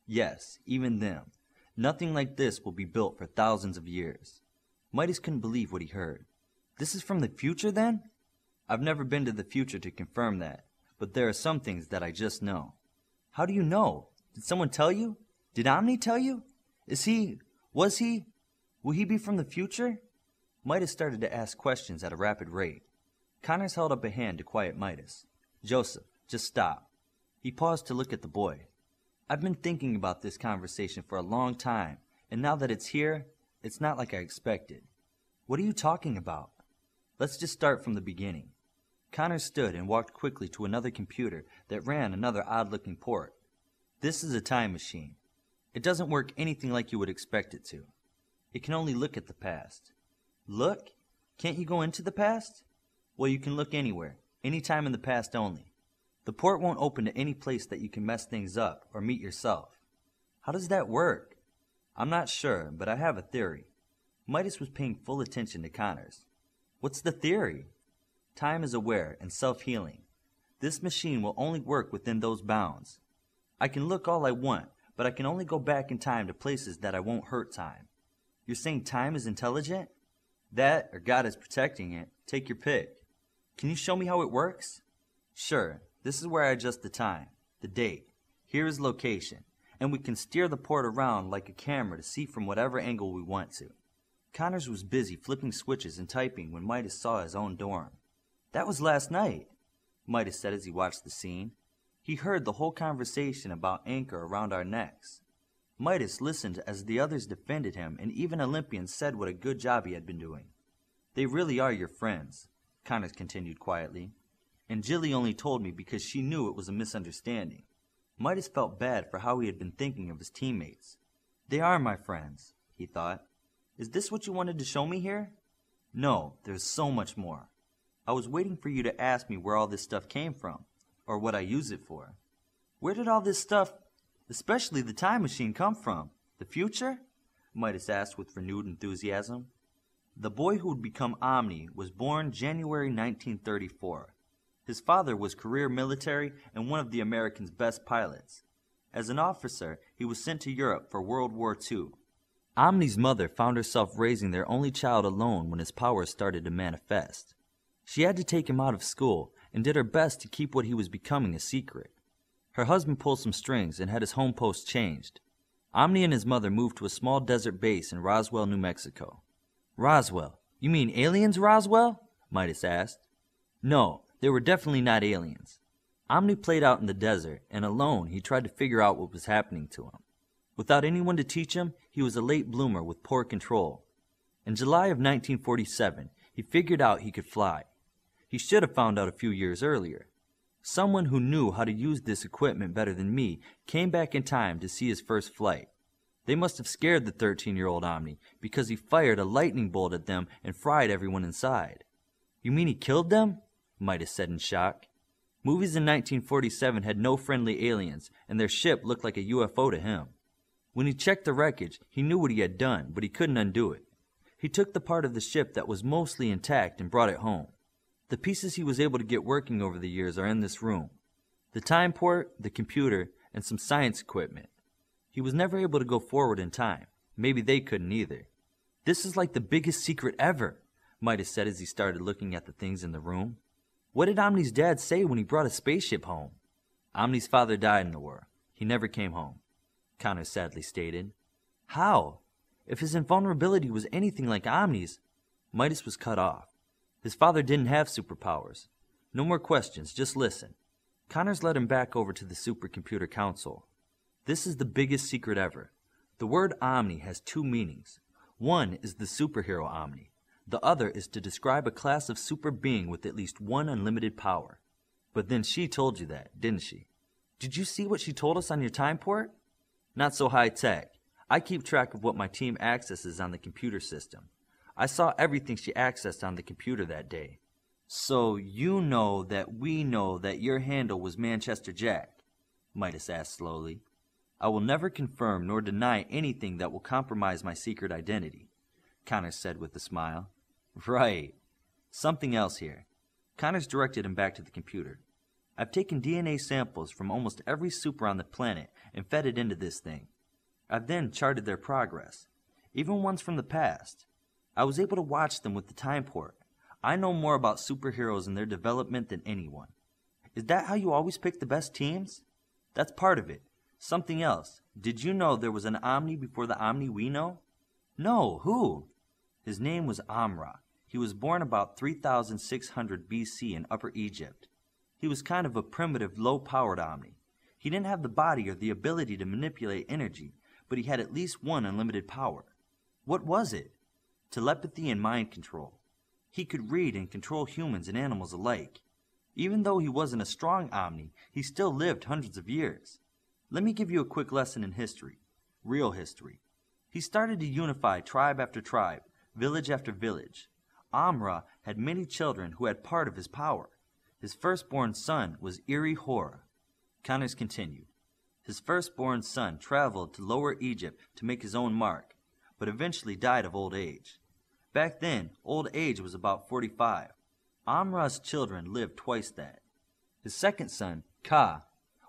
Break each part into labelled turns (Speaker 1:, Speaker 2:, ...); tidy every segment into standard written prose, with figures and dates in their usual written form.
Speaker 1: Yes, even them. Nothing like this will be built for thousands of years. Midas couldn't believe what he heard. This is from the future, then? I've never been to the future to confirm that, but there are some things that I just know. How do you know? Did someone tell you? Did Omni tell you? Will he be from the future? Midas started to ask questions at a rapid rate. Connors held up a hand to quiet Midas. Joseph, just stop. He paused to look at the boy. I've been thinking about this conversation for a long time, and now that it's here, it's not like I expected. What are you talking about? Let's just start from the beginning. Connors stood and walked quickly to another computer that ran another odd-looking port. This is a time machine. It doesn't work anything like you would expect it to. It can only look at the past. Look? Can't you go into the past? Well, you can look anywhere, anytime in the past only. The port won't open to any place that you can mess things up or meet yourself. How does that work? I'm not sure, but I have a theory. Midas was paying full attention to Connors. What's the theory? Time is aware and self-healing. This machine will only work within those bounds. I can look all I want, but I can only go back in time to places that I won't hurt time. You're saying time is intelligent? That, or God is protecting it. Take your pick. Can you show me how it works? Sure. This is where I adjust the time, the date. Here is location, and we can steer the port around like a camera to see from whatever angle we want to. Connors was busy flipping switches and typing when Midas saw his own dorm. That was last night, Midas said as he watched the scene. He heard the whole conversation about anchor around our necks. Midas listened as the others defended him, and even Olympians said what a good job he had been doing. They really are your friends, Connors continued quietly. And Jilly only told me because she knew it was a misunderstanding. Midas felt bad for how he had been thinking of his teammates. They are my friends, he thought. Is this what you wanted to show me here? No, there's so much more. I was waiting for you to ask me where all this stuff came from, or what I use it for. Where did all this stuff, especially the time machine, come from? The future? Midas asked with renewed enthusiasm. The boy who would become Omni was born January 1934. His father was career military and one of the Americans' best pilots. As an officer, he was sent to Europe for World War II. Omni's mother found herself raising their only child alone when his powers started to manifest. She had to take him out of school and did her best to keep what he was becoming a secret. Her husband pulled some strings and had his home post changed. Omni and his mother moved to a small desert base in Roswell, New Mexico. Roswell? You mean aliens, Roswell? Midas asked. No, they were definitely not aliens. Omni played out in the desert, and alone he tried to figure out what was happening to him. Without anyone to teach him, he was a late bloomer with poor control. In July of 1947, he figured out he could fly. He should have found out a few years earlier. Someone who knew how to use this equipment better than me came back in time to see his first flight. They must have scared the 13-year-old Omni because he fired a lightning bolt at them and fried everyone inside. You mean he killed them? Midas said in shock. Movies in 1947 had no friendly aliens, and their ship looked like a UFO to him. When he checked the wreckage, he knew what he had done, but he couldn't undo it. He took the part of the ship that was mostly intact and brought it home. The pieces he was able to get working over the years are in this room. The time port, the computer, and some science equipment. He was never able to go forward in time. Maybe they couldn't either. This is like the biggest secret ever, Midas said as he started looking at the things in the room. What did Omni's dad say when he brought a spaceship home? Omni's father died in the war. He never came home, Connors sadly stated. How? If his invulnerability was anything like Omni's, Midas was cut off. His father didn't have superpowers. No more questions, just listen. Connors led him back over to the supercomputer console. This is the biggest secret ever. The word Omni has two meanings. One is the superhero Omni. The other is to describe a class of super being with at least one unlimited power. But then she told you that, didn't she? Did you see what she told us on your time port? Not so high tech. I keep track of what my team accesses on the computer system. I saw everything she accessed on the computer that day. So you know that we know that your handle was Manchester Jack? Midas asked slowly. I will never confirm nor deny anything that will compromise my secret identity, Connors said with a smile. Right. Something else here. Connors directed him back to the computer. I've taken DNA samples from almost every super on the planet and fed it into this thing. I've then charted their progress, even ones from the past. I was able to watch them with the time port. I know more about superheroes and their development than anyone. Is that how you always pick the best teams? That's part of it. Something else. Did you know there was an Omni before the Omni we know? No, who? His name was Amra. He was born about 3600 BC in Upper Egypt. He was kind of a primitive, low-powered Omni. He didn't have the body or the ability to manipulate energy, but he had at least one unlimited power. What was it? Telepathy and mind control. He could read and control humans and animals alike. Even though he wasn't a strong Omni, he still lived hundreds of years. Let me give you a quick lesson in history. Real history. He started to unify tribe after tribe, village after village. Amra had many children who had part of his power. His firstborn son was A.K.A. Connors continued. His firstborn son traveled to Lower Egypt to make his own mark, but eventually died of old age. Back then, old age was about 45. Amra's children lived twice that. His second son, A.K.A,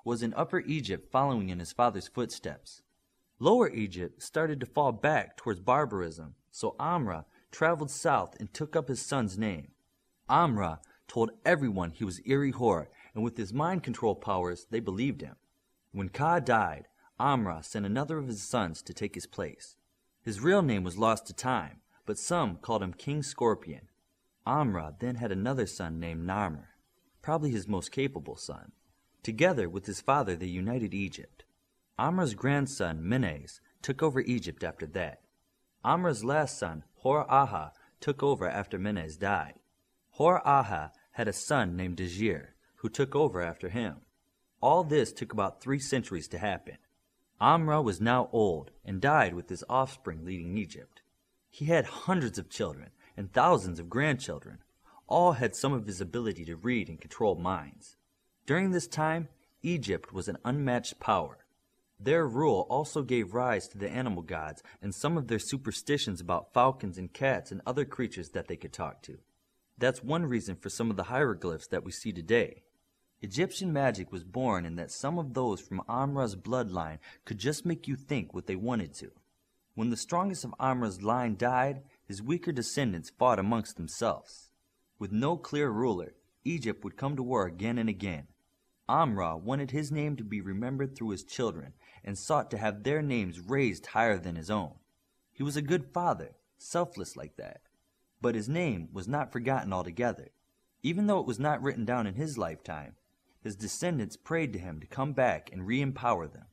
Speaker 1: was in Upper Egypt following in his father's footsteps. Lower Egypt started to fall back towards barbarism, so Amra traveled south and took up his son's name. Amra told everyone he was A.K.A, and with his mind control powers, they believed him. When A.K.A died, Amra sent another of his sons to take his place. His real name was lost to time, but some called him King Scorpion. Amra then had another son named Narmer, probably his most capable son. Together with his father, they united Egypt. Amra's grandson, Menez, took over Egypt after that. Amra's last son, Hor-Aha, took over after Menez died. Hor-Aha had a son named Dajir, who took over after him. All this took about 3 centuries to happen. Amra was now old and died with his offspring leading Egypt. He had hundreds of children and thousands of grandchildren. All had some of his ability to read and control minds. During this time, Egypt was an unmatched power. Their rule also gave rise to the animal gods and some of their superstitions about falcons and cats and other creatures that they could talk to. That's one reason for some of the hieroglyphs that we see today. Egyptian magic was born in that some of those from Amra's bloodline could just make you think what they wanted to. When the strongest of Amra's line died, his weaker descendants fought amongst themselves. With no clear ruler, Egypt would come to war again and again. Amra wanted his name to be remembered through his children and sought to have their names raised higher than his own. He was a good father, selfless like that. But his name was not forgotten altogether. Even though it was not written down in his lifetime, his descendants prayed to him to come back and re-empower them.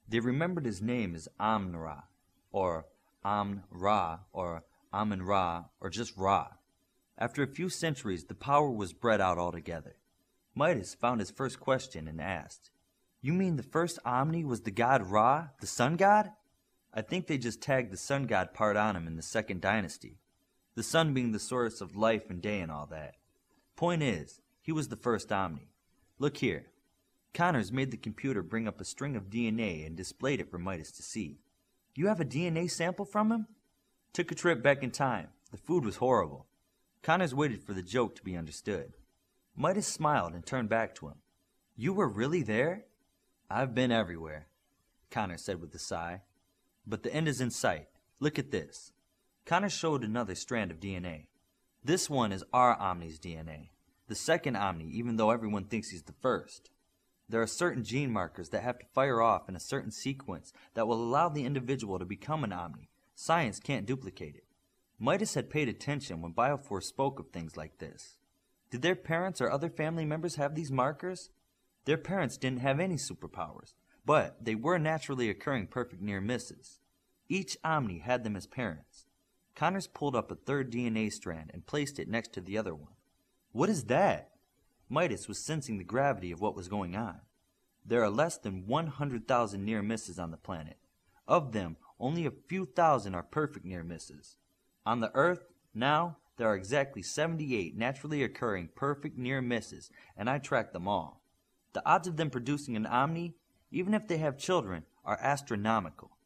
Speaker 1: They remembered his name as Amn-Ra, or Amn-Ra, or Amun-Ra, or just Ra. After a few centuries, the power was spread out altogether. Midas found his first question and asked, "You mean the first Omni was the god Ra, the sun god?" I think they just tagged the sun god part on him in the second dynasty. The sun being the source of life and day and all that. Point is, he was the first Omni. Look here. Connors made the computer bring up a string of DNA and displayed it for Midas to see. You have a DNA sample from him? Took a trip back in time. The food was horrible. Connors waited for the joke to be understood. Midas smiled and turned back to him. You were really there? I've been everywhere, Connors said with a sigh. But the end is in sight. Look at this. Connors showed another strand of DNA. This one is our Omni's DNA. The second Omni, even though everyone thinks he's the first. There are certain gene markers that have to fire off in a certain sequence that will allow the individual to become an Omni. Science can't duplicate it. Midas had paid attention when Bioforce spoke of things like this. Did their parents or other family members have these markers? Their parents didn't have any superpowers, but they were naturally occurring perfect near misses. Each Omni had them as parents. Connors pulled up a third DNA strand and placed it next to the other one. What is that? Midas was sensing the gravity of what was going on. There are less than 100,000 near misses on the planet. Of them, only a few thousand are perfect near misses. On the Earth, now, there are exactly 78 naturally occurring perfect near misses, and I tracked them all. The odds of them producing an Omni, even if they have children, are astronomical.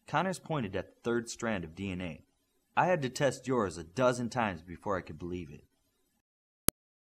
Speaker 1: Connors pointed at the third strand of DNA. I had to test yours a dozen times before I could believe it.